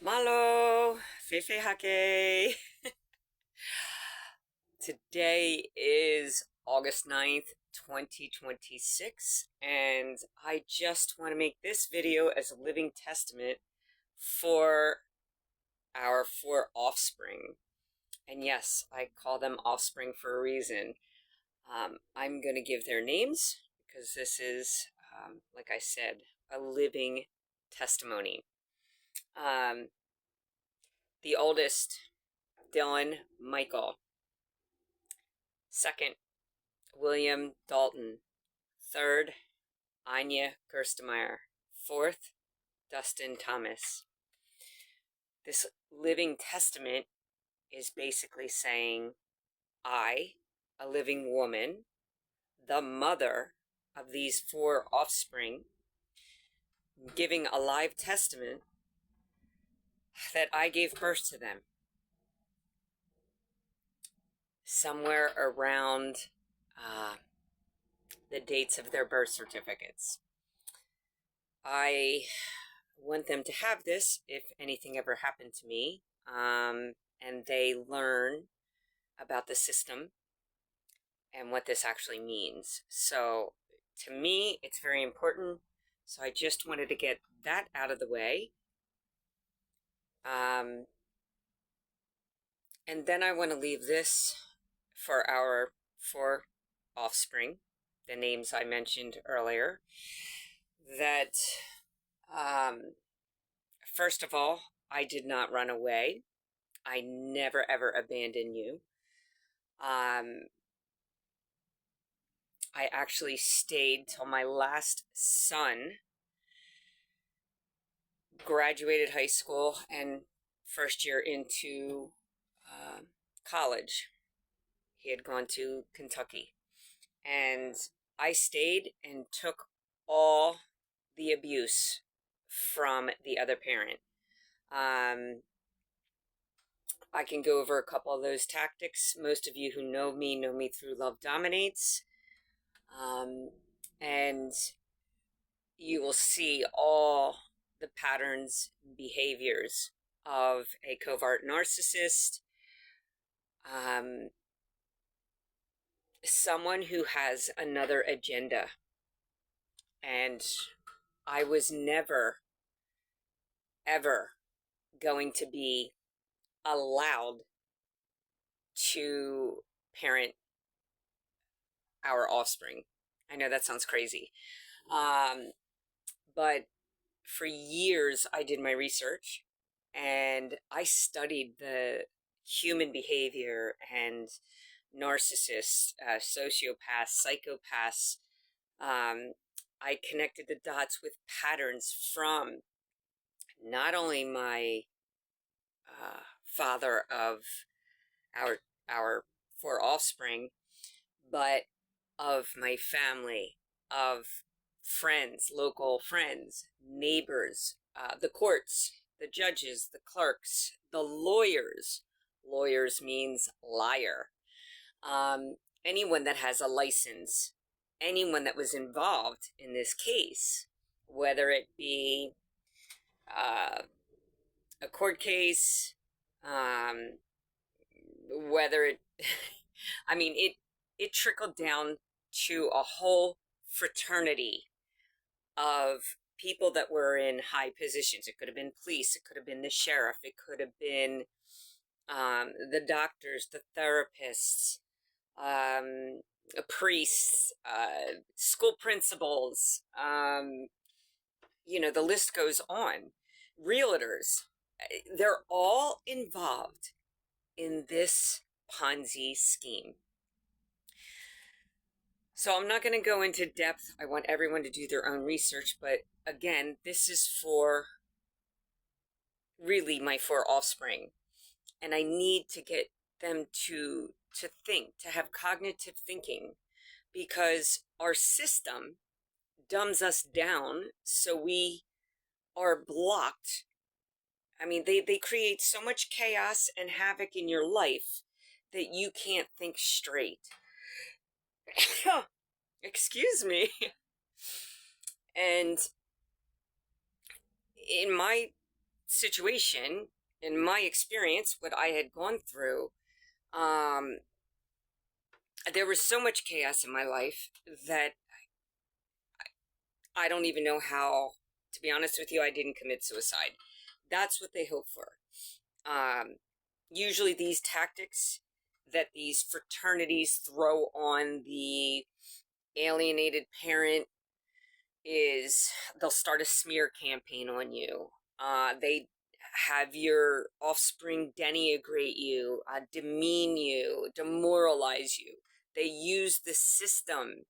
Malo, Fefe Hake. Today is August 9th, 2026, and I just want to make this video as a living testament for our four offspring. And yes, I call them offspring for a reason. I'm going to give their names because this is, like I said, a living testimony. The oldest, Dillon-Michael. Second, William-Daulton. Third, anja-gerstemeier. Fourth, Dustin-Thomas. This living testament is basically saying, I, a living woman, the mother of these four offspring, giving a live testament that I gave birth to them somewhere around the dates of their birth certificates. I want them to have this if anything ever happened to me, and they learn about the system and what this actually means. So to me, it's very important. So I just wanted to get that out of the way. And then I want to leave this for our four offspring, the names I mentioned earlier, that first of all, I did not run away. I never ever abandoned you. I actually stayed till my last son graduated high school and first year into college. He had gone to Kentucky. And I stayed and took all the abuse from the other parent. I can go over a couple of those tactics. Most of you who know me through Love Dominates. And you will see all the patterns, behaviors of a covert narcissist, someone who has another agenda. And I was never, ever going to be allowed to parent our offspring. I know that sounds crazy. But for years, I did my research and I studied the human behavior and narcissists, sociopaths, psychopaths. I connected the dots with patterns from not only my father of our four offspring, but of my family, of friends, local friends, neighbors, the courts, the judges, the clerks, the lawyers. Lawyers means liar. Anyone that has a license, anyone that was involved in this case, whether it be a court case, whether it, I mean, it trickled down to a whole fraternity of people that were in high positions. It could have been police, it could have been the sheriff, it could have been the doctors, the therapists, priests, school principals, you know, the list goes on. Realtors, they're all involved in this Ponzi scheme. So I'm not going to go into depth. I want everyone to do their own research. But again, this is for really my four offspring. And I need to get them to think, to have cognitive thinking, because our system dumbs us down so we are blocked. I mean, they create so much chaos and havoc in your life that you can't think straight. Excuse me. And in my situation, in my experience, what I had gone through, there was so much chaos in my life that I don't even know how, to be honest with you, I didn't commit suicide. That's what they hope for. Usually these tactics that these fraternities throw on the alienated parent is they'll start a smear campaign on you. They have your offspring denigrate you, demean you, demoralize you. They use the system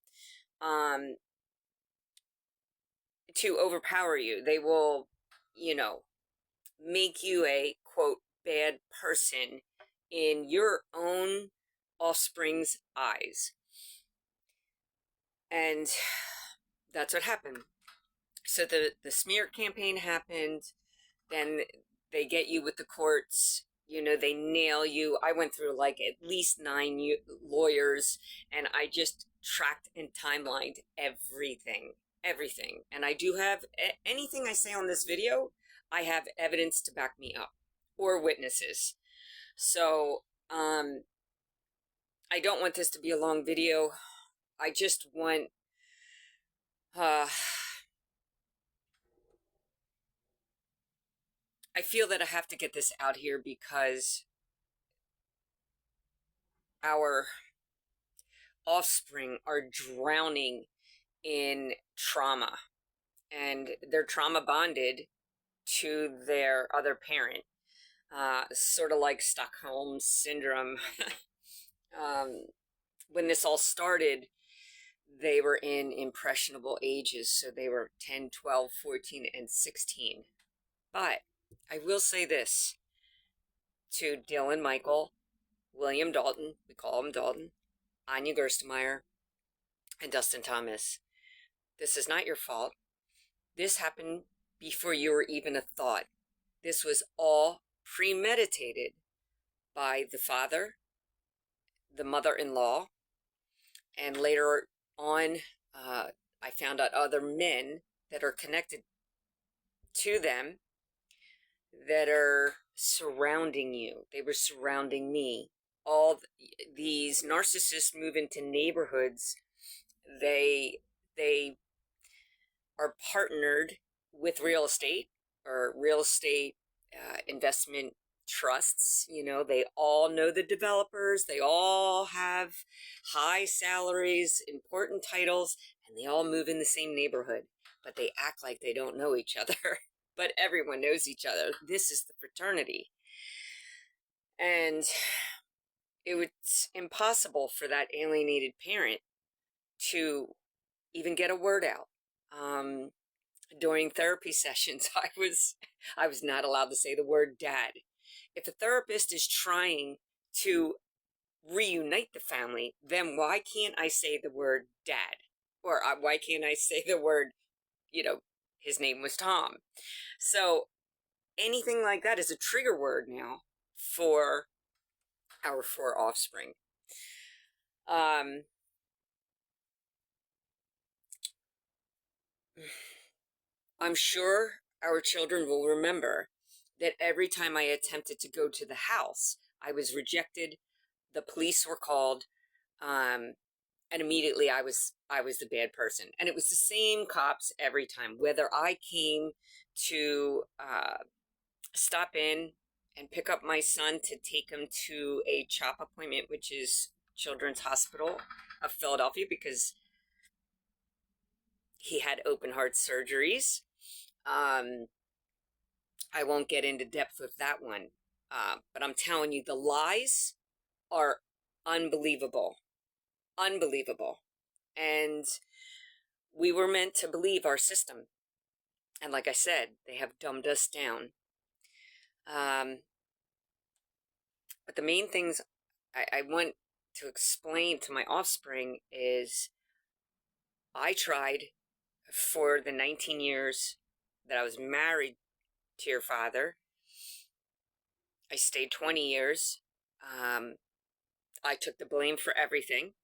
to overpower you. They will, make you a, quote, bad person in your own offspring's eyes. And that's what happened. So the smear campaign happened, then they get you with the courts, they nail you. I went through like at least 9 lawyers, and I just tracked and timelined everything. And I do have anything I say on this video, I have evidence to back me up, or witnesses. So I don't want this to be a long video. I just want I feel that I have to get this out here because our offspring are drowning in trauma, and they're trauma bonded to their other parent, sort of like Stockholm syndrome. When this all started, they were in impressionable ages, so they were 10, 12, 14, and 16. But I will say this to Dillon-Michael, William-Daulton, we call him Daulton, Anja-Gerstemeier, and Dustin-Thomas. This is not your fault. This happened before you were even a thought. This was all premeditated by the father, the mother-in-law, and later on, I found out other men that are connected to them that are surrounding you. They were surrounding me. All these narcissists move into neighborhoods. They are partnered with real estate or real estate investment trusts. They all know the developers. They all have high salaries, important titles, and they all move in the same neighborhood. But they act like they don't know each other. But everyone knows each other. This is the fraternity. And it was impossible for that alienated parent to even get a word out. During therapy sessions, I was not allowed to say the word dad. If a therapist is trying to reunite the family, then why can't I say the word dad? Or why can't I say the word, his name was Tom? So anything like that is a trigger word now for our 4 offspring. I'm sure our children will remember that every time I attempted to go to the house, I was rejected. The police were called, and immediately I was the bad person. And it was the same cops every time, whether I came to stop in and pick up my son to take him to a CHOP appointment, which is Children's Hospital of Philadelphia, because he had open heart surgeries. I won't get into depth with that one, but I'm telling you, the lies are unbelievable. Unbelievable. And we were meant to believe our system. And like I said, they have dumbed us down. But the main things I want to explain to my offspring is I tried for the 19 years that I was married to your father. I stayed 20 years. I took the blame for everything.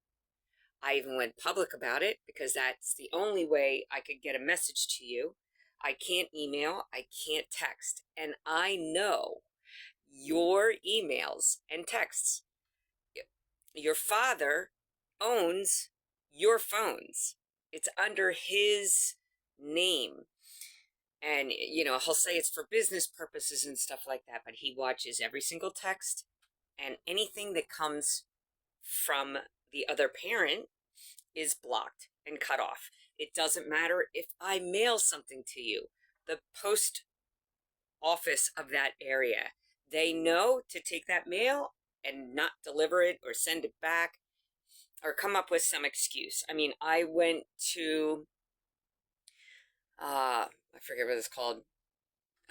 I even went public about it because that's the only way I could get a message to you. I can't email, I can't text, and I know your emails and texts. Your father owns your phones. It's under his name. And, he'll say it's for business purposes and stuff like that, but he watches every single text, and anything that comes from the other parent is blocked and cut off. It doesn't matter if I mail something to you. The post office of that area, they know to take that mail and not deliver it or send it back or come up with some excuse. I mean, I went to, I forget what it's called.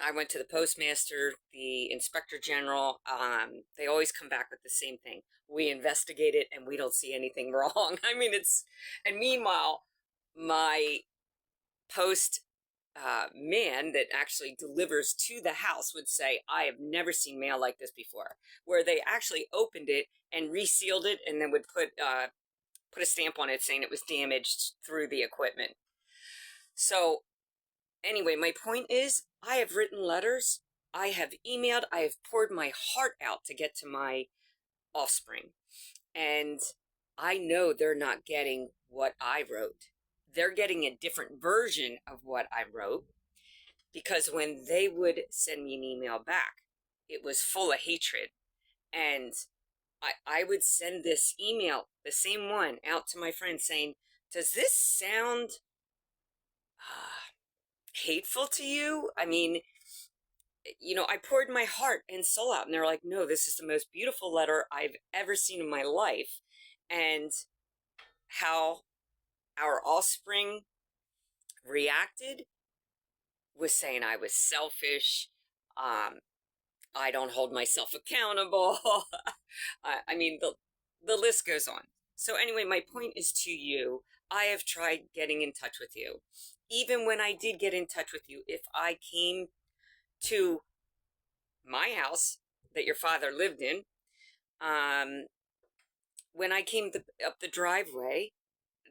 I went to the postmaster, the inspector general. They always come back with the same thing. We investigate it and we don't see anything wrong. I mean, and meanwhile, my post man that actually delivers to the house would say, I have never seen mail like this before, where they actually opened it and resealed it and then would put a stamp on it saying it was damaged through the equipment. So anyway, my point is, I have written letters, I have emailed, I have poured my heart out to get to my offspring. And I know they're not getting what I wrote. They're getting a different version of what I wrote, because when they would send me an email back, it was full of hatred. And I would send this email, the same one, out to my friends saying, does this sound hateful to you? I mean, I poured my heart and soul out, and they're like, no, this is the most beautiful letter I've ever seen in my life. And how our offspring reacted was saying I was selfish. I don't hold myself accountable. I mean, the list goes on. So anyway, my point is to you, I have tried getting in touch with you. Even when I did get in touch with you, if I came to my house that your father lived in, when I came up the driveway,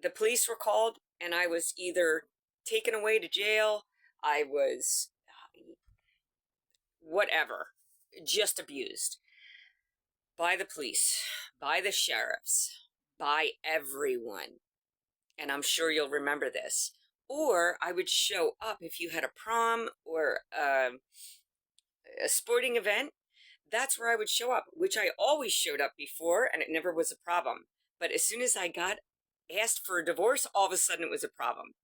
the police were called, and I was either taken away to jail, I was whatever, just abused by the police, by the sheriffs, by everyone. And I'm sure you'll remember this. Or I would show up if you had a prom or a sporting event. That's where I would show up, which I always showed up before, and it never was a problem. But as soon as I got asked for a divorce, all of a sudden it was a problem.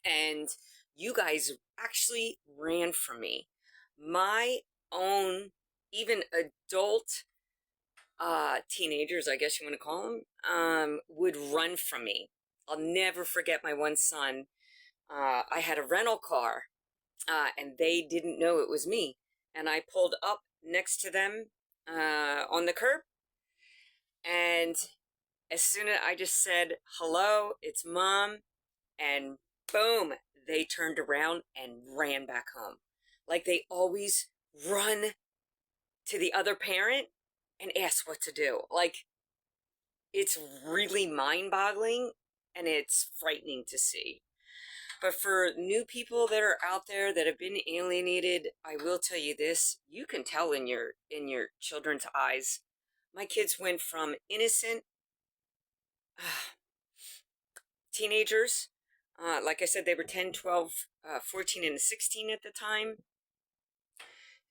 And you guys actually ran from me. My own, even adult teenagers, I guess you want to call them, would run from me. I'll never forget my one son. I had a rental car, and they didn't know it was me. And I pulled up next to them on the curb. And as soon as I just said, hello, it's Mom, and boom, they turned around and ran back home. Like they always run to the other parent and ask what to do. Like, it's really mind-boggling, and it's frightening to see. But for new people that are out there that have been alienated, I will tell you this, you can tell in your children's eyes. My kids went from innocent teenagers, like I said, they were 10, 12, 14, and 16 at the time.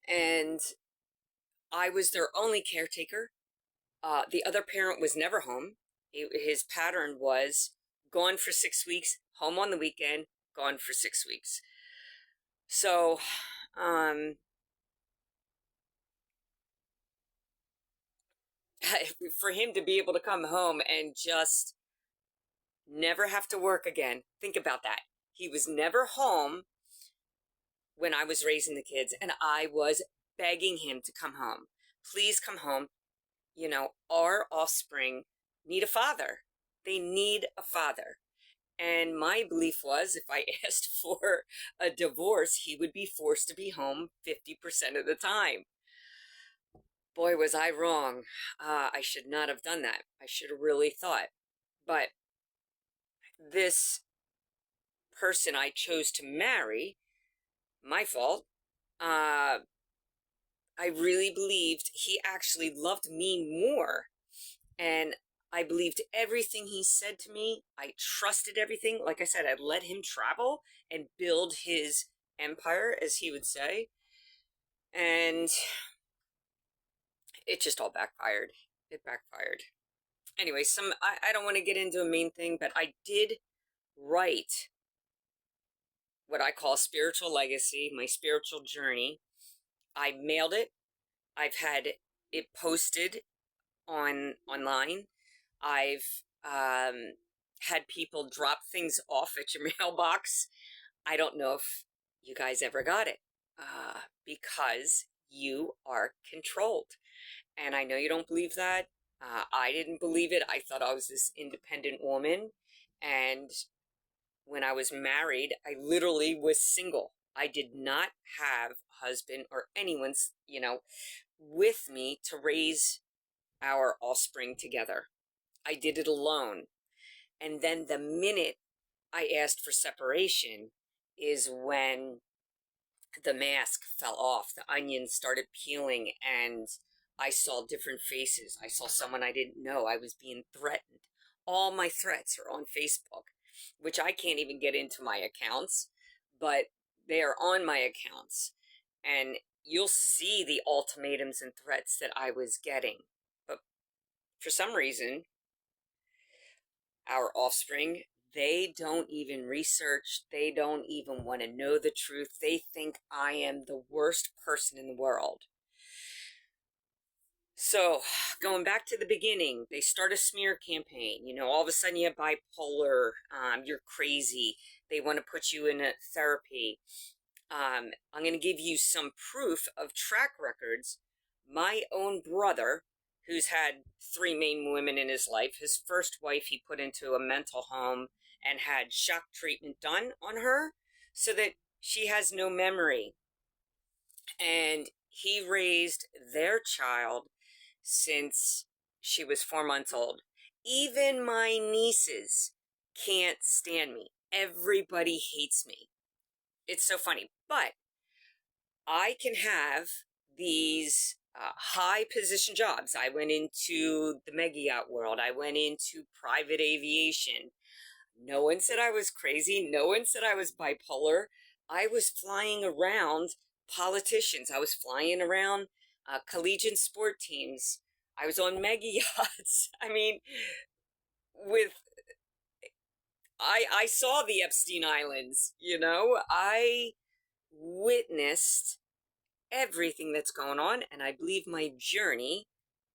And I was their only caretaker. The other parent was never home. His pattern was gone for 6 weeks, home on the weekend, gone for 6 weeks. So, for him to be able to come home and just never have to work again, think about that. He was never home when I was raising the kids, and I was begging him to come home. Please come home. Our offspring need a father. They need a father. And my belief was if I asked for a divorce, he would be forced to be home 50% of the time. Boy, was I wrong. I should not have done that. I should have really thought. But this person I chose to marry my fault. I really believed he actually loved me more. And I believed everything he said to me. I trusted everything. Like I said, I let him travel and build his empire, as he would say. And it just all backfired. It backfired. Anyway, I don't want to get into a main thing, but I did write what I call spiritual legacy, my spiritual journey. I mailed it. I've had it posted online. I've had people drop things off at your mailbox. I don't know if you guys ever got it because you are controlled. And I know you don't believe that. I didn't believe it. I thought I was this independent woman. And when I was married, I literally was single. I did not have a husband or anyone's, with me to raise our offspring together. I did it alone. And then the minute I asked for separation is when the mask fell off. The onion started peeling and I saw different faces. I saw someone I didn't know. I was being threatened. All my threats are on Facebook, which I can't even get into my accounts, but they are on my accounts. And you'll see the ultimatums and threats that I was getting. But for some reason, our offspring, they don't even research. They don't even want to know the truth. They think I am the worst person in the world. So, going back to the beginning, they start a smear campaign. All of a sudden you have bipolar, you're crazy. They want to put you in a therapy. I'm going to give you some proof of track records. My own brother, who's had 3 main women in his life, his first wife he put into a mental home and had shock treatment done on her so that she has no memory. And he raised their child since she was 4 months old. Even my nieces can't stand me. Everybody hates me. It's so funny. But I can have these high position jobs. I went into the mega yacht world. I went into private aviation. No one said I was crazy. No one said I was bipolar. I was flying around politicians. I was flying around collegiate sport teams. I was on mega yachts. I mean, I saw the Epstein Islands, I witnessed everything that's going on, and I believe my journey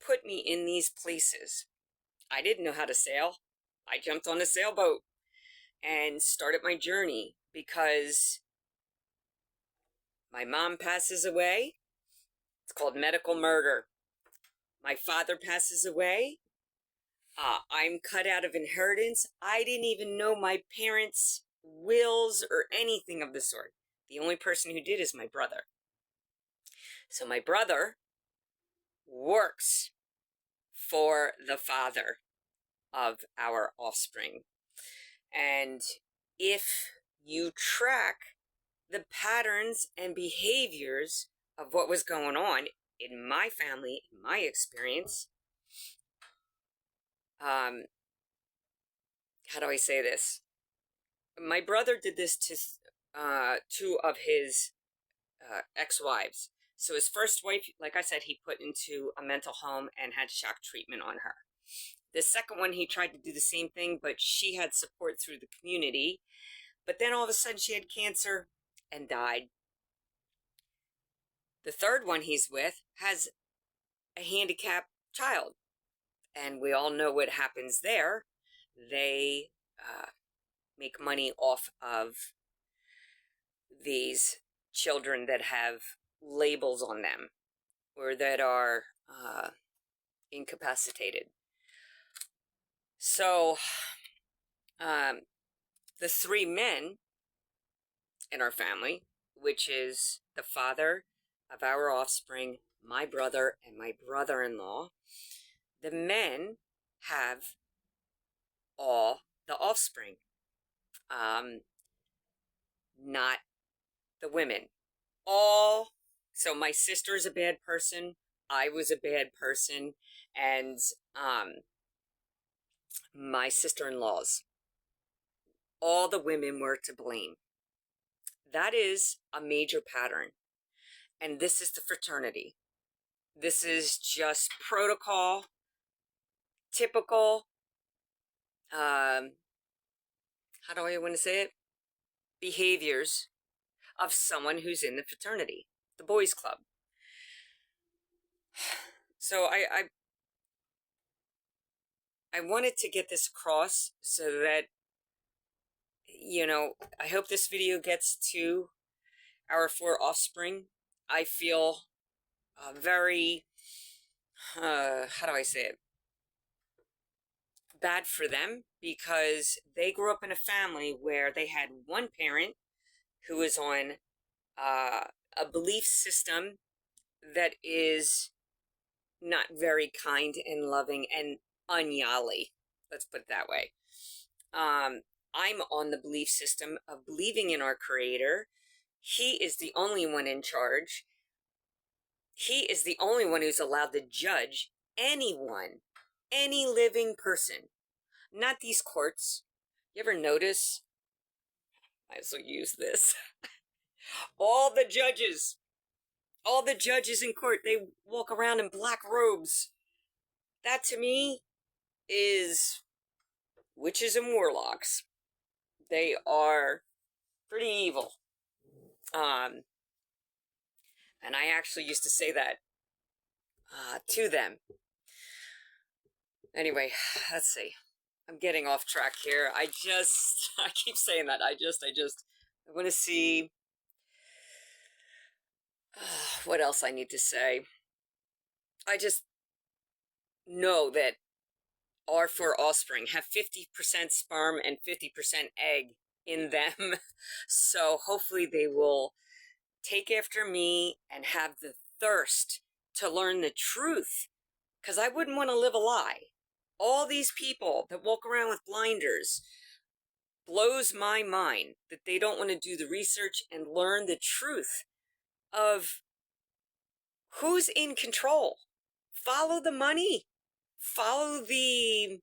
put me in these places. I didn't know how to sail. I jumped on a sailboat and started my journey because my mom passes away. It's called medical murder. My father passes away. I'm cut out of inheritance. I didn't even know my parents' wills or anything of the sort. The only person who did is my brother. So my brother works for the father of our offspring. And if you track the patterns and behaviors of what was going on in my family, in my experience, how do I say this? My brother did this to 2 of his ex-wives. So his first wife, like I said, he put into a mental home and had shock treatment on her. The second one, he tried to do the same thing, but she had support through the community. But then all of a sudden she had cancer and died. The third one he's with has a handicapped child. And we all know what happens there. They make money off of these children that have labels on them or that are incapacitated. So the 3 men in our family, which is the father of our offspring, my brother, and my brother-in-law, the men have all the offspring, not the women. So my sister's a bad person, I was a bad person, and my sister-in-laws, all the women were to blame. That is a major pattern. And this is the fraternity. This is just protocol, typical, how do I want to say it? Behaviors of someone who's in the fraternity, the boys' club. So I wanted to get this across so that, you know, I hope this video gets to our 4 offspring. I feel very, how do I say it? Bad for them, because they grew up in a family where they had one parent who was on a belief system that is not very kind and loving and unyali. Let's put it that way. I'm on the belief system of believing in our Creator. He is the only one in charge. He is the only one who's allowed to judge anyone, any living person, not these courts. You ever notice? I also use this. all the judges in court, they walk around in black robes. That to me is witches and warlocks. They are pretty evil. And I actually used to say that to them. Anyway, let's see. I'm getting off track here. I keep saying that. I want to see what else I need to say. I just know that our 4 offspring have 50% sperm and 50% egg in them. So hopefully they will take after me and have the thirst to learn the truth, because I wouldn't want to live a lie. All these people that walk around with blinders, blows my mind that they don't want to do the research and learn the truth of who's in control. Follow the money. Follow the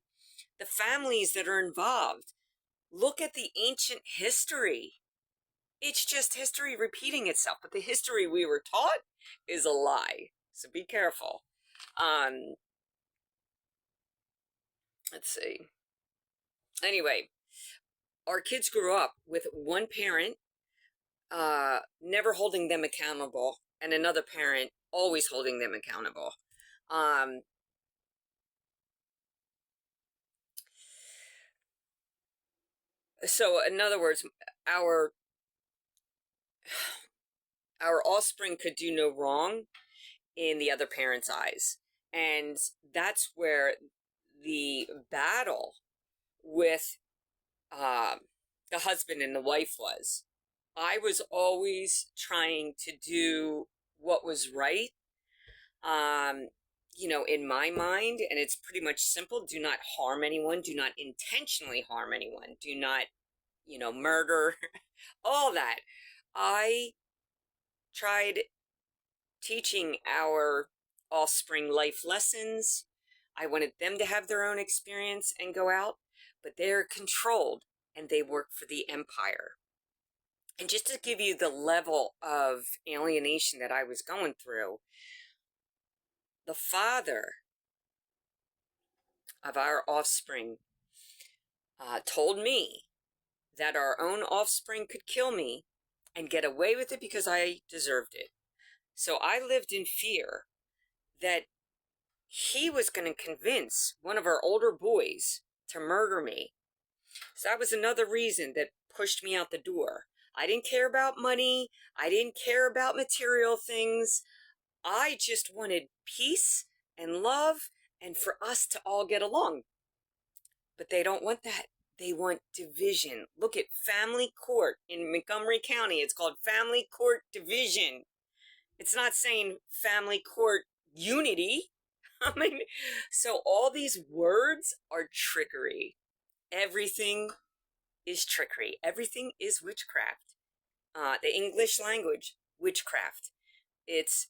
families that are involved. Look at the ancient history. It's just history repeating itself, but the history we were taught is a lie. So be careful. Let's see. Anyway, our kids grew up with one parent never holding them accountable, and another parent always holding them accountable. So in other words, our offspring could do no wrong in the other parent's eyes. And that's where the battle with the husband and the wife was. I was always trying to do what was right, you know, in my mind, and it's pretty much simple. Do not harm anyone. Do not intentionally harm anyone. Do not, you know, murder, all that. I tried teaching our offspring life lessons. I wanted them to have their own experience and go out, but they're controlled and they work for the empire. And just to give you the level of alienation that I was going through, the father of our offspring told me that our own offspring could kill me and get away with it because I deserved it. So I lived in fear that he was going to convince one of our older boys to murder me. So that was another reason that pushed me out the door. I didn't care about money. I didn't care about material things. I just wanted peace and love and for us to all get along. But they don't want that. They want division. Look at family court in Montgomery County. It's called family court division. It's not saying family court unity. I mean, so all these words are trickery. Everything is trickery. Everything is witchcraft. The English language witchcraft. It's,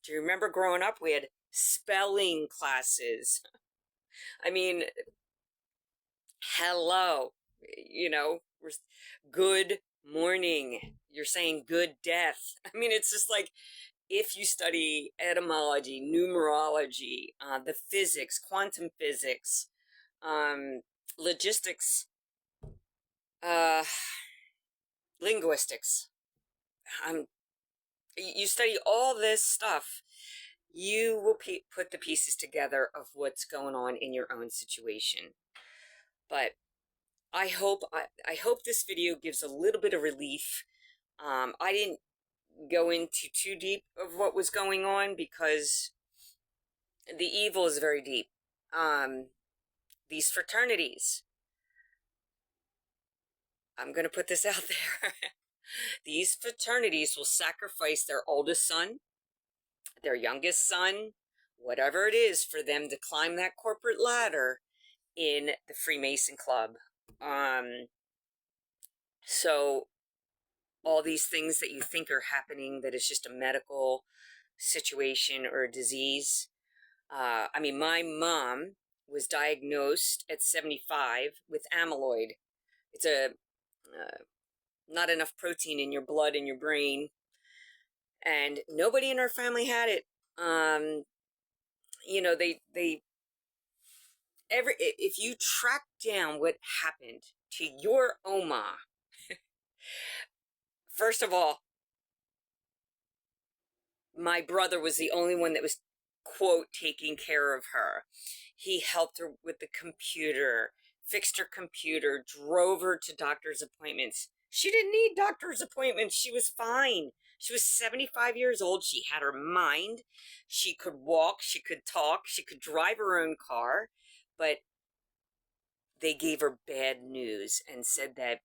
do you remember growing up? We had spelling classes. I mean, hello, good morning. You're saying good death. I mean, it's just like, if you study etymology, numerology, the physics, quantum physics, logistics, linguistics, you study all this stuff, you will put the pieces together of what's going on in your own situation. But I hope this video gives a little bit of relief. I didn't go into too deep of what was going on because the evil is very deep. These fraternities, I'm going to put this out there. These fraternities will sacrifice their oldest son, their youngest son, whatever it is, for them to climb that corporate ladder in the Freemason Club. So all these things that you think are happening that is just a medical situation or a disease. I mean, my mom was diagnosed at 75 with amyloid. It's a not enough protein in your blood and your brain, and nobody in our family had it. If you track down what happened to your Oma, first of all, my brother was the only one that was, quote, taking care of her. He helped her with the computer, fixed her computer, drove her to doctor's appointments. She didn't need doctor's appointments. She was fine. She was 75 years old. She had her mind. She could walk. She could talk. She could drive her own car. But they gave her bad news and said that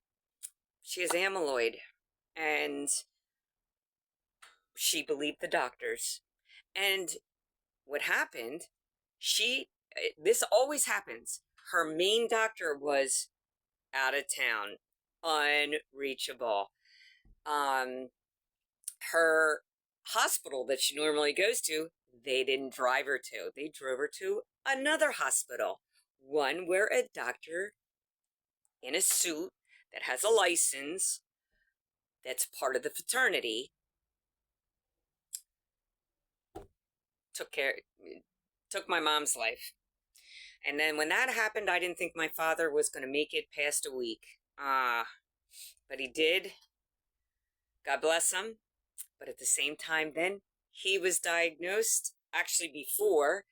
she has amyloid. And she believed the doctors. And what happened, this always happens. Her main doctor was out of town, unreachable. Her hospital that she normally goes to, they didn't drive her to. They drove her to another hospital, one where a doctor in a suit that has a license, that's part of the fraternity, took my mom's life. And then when that happened, I didn't think my father was going to make it past a week. But he did. God bless him. But at the same time, then he was diagnosed, actually before,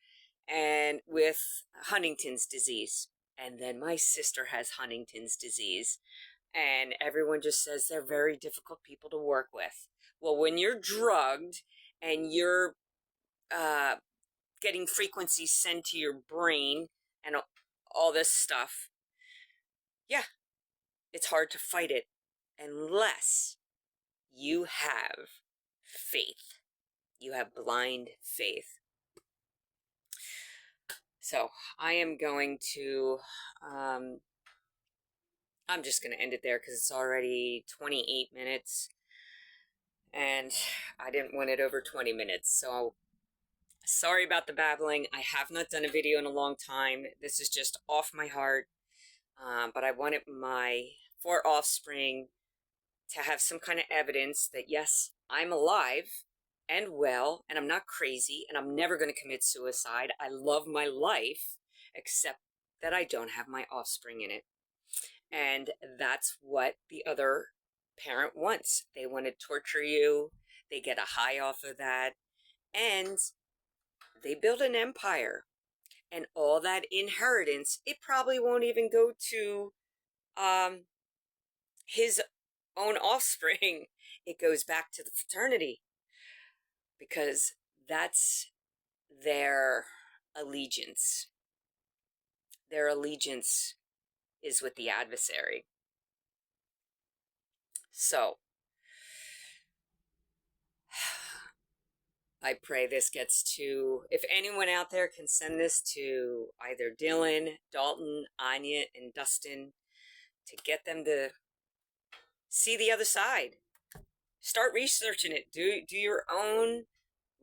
and with Huntington's disease. And then my sister has Huntington's disease. And everyone just says they're very difficult people to work with. Well, when you're drugged and you're getting frequencies sent to your brain and all this stuff, yeah, it's hard to fight it unless you have faith. You have blind faith. So I am going to, I'm just going to end it there because it's already 28 minutes and I didn't want it over 20 minutes. So sorry about the babbling. I have not done a video in a long time. This is just off my heart. But I wanted my 4 offspring to have some kind of evidence that, yes, I'm alive and well, and I'm not crazy, and I'm never going to commit suicide. I love my life, except that I don't have my offspring in it. And that's what the other parent wants. They want to torture you. They get a high off of that. And they build an empire. And all that inheritance, it probably won't even go to his own offspring. It goes back to the fraternity. Because that's their allegiance. Their allegiance is with the adversary. So, I pray this gets to, if anyone out there can send this to either Dylan, Dalton, Anya, and Dustin to get them to see the other side. Start researching it. Do your own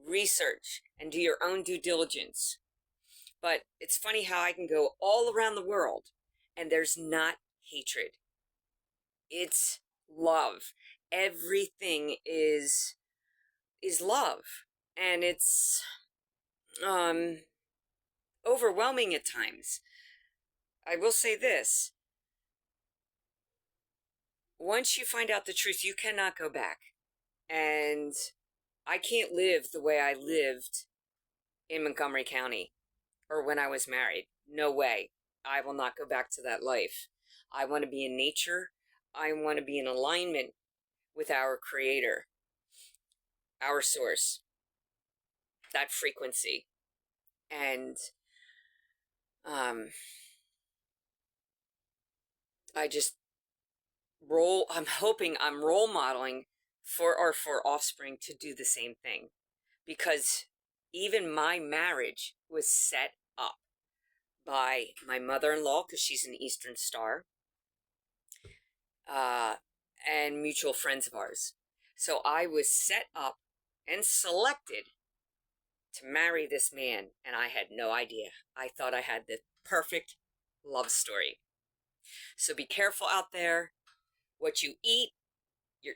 research and do your own due diligence. But it's funny how I can go all around the world and there's not hatred. It's love. Everything is love. And it's overwhelming at times. I will say this. Once you find out the truth, you cannot go back. And I can't live the way I lived in Montgomery County or when I was married. No way. I will not go back to that life. I want to be in nature. I want to be in alignment with our Creator, our source, that frequency. And I'm hoping I'm role modeling for our four offspring to do the same thing. Because even my marriage was set up by my mother-in-law, because she's an Eastern Star, and mutual friends of ours. So I was set up and selected to marry this man, and I had no idea. I thought I had the perfect love story. So be careful out there. What you eat,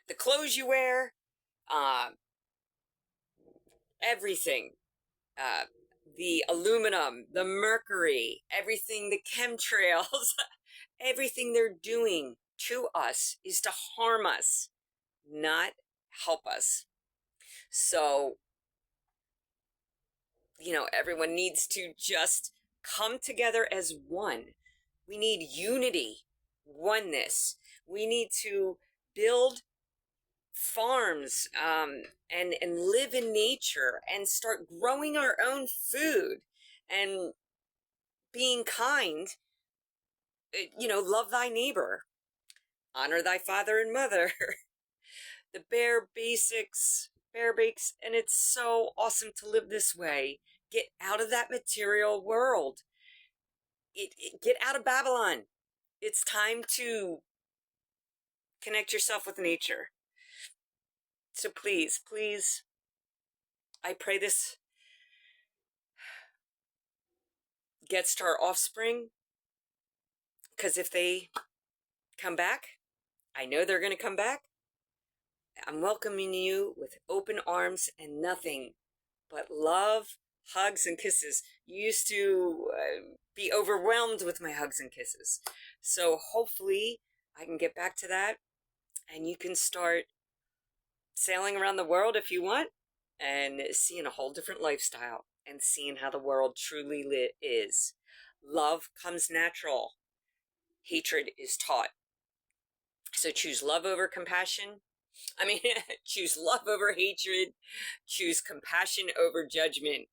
the clothes you wear, everything. The aluminum, the mercury, everything, the chemtrails, everything they're doing to us is to harm us, not help us. So, everyone needs to just come together as one. We need unity, oneness. We need to build farms and live in nature and start growing our own food and being kind. Love thy neighbor, honor thy father and mother. The bare basics, and it's so awesome to live this way. Get out of that material world. Get out of Babylon. It's time to connect yourself with nature. So please, I pray this gets to our offspring, because if they come back, I know they're going to come back. I'm welcoming you with open arms and nothing but love, hugs, and kisses. You used to be overwhelmed with my hugs and kisses. So hopefully I can get back to that, and you can start sailing around the world if you want, and seeing a whole different lifestyle, and seeing how the world truly is. Love comes natural. Hatred is taught. So choose love over compassion. Choose love over hatred. Choose compassion over judgment.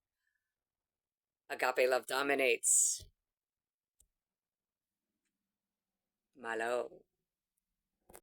Agape love dominates. Malo.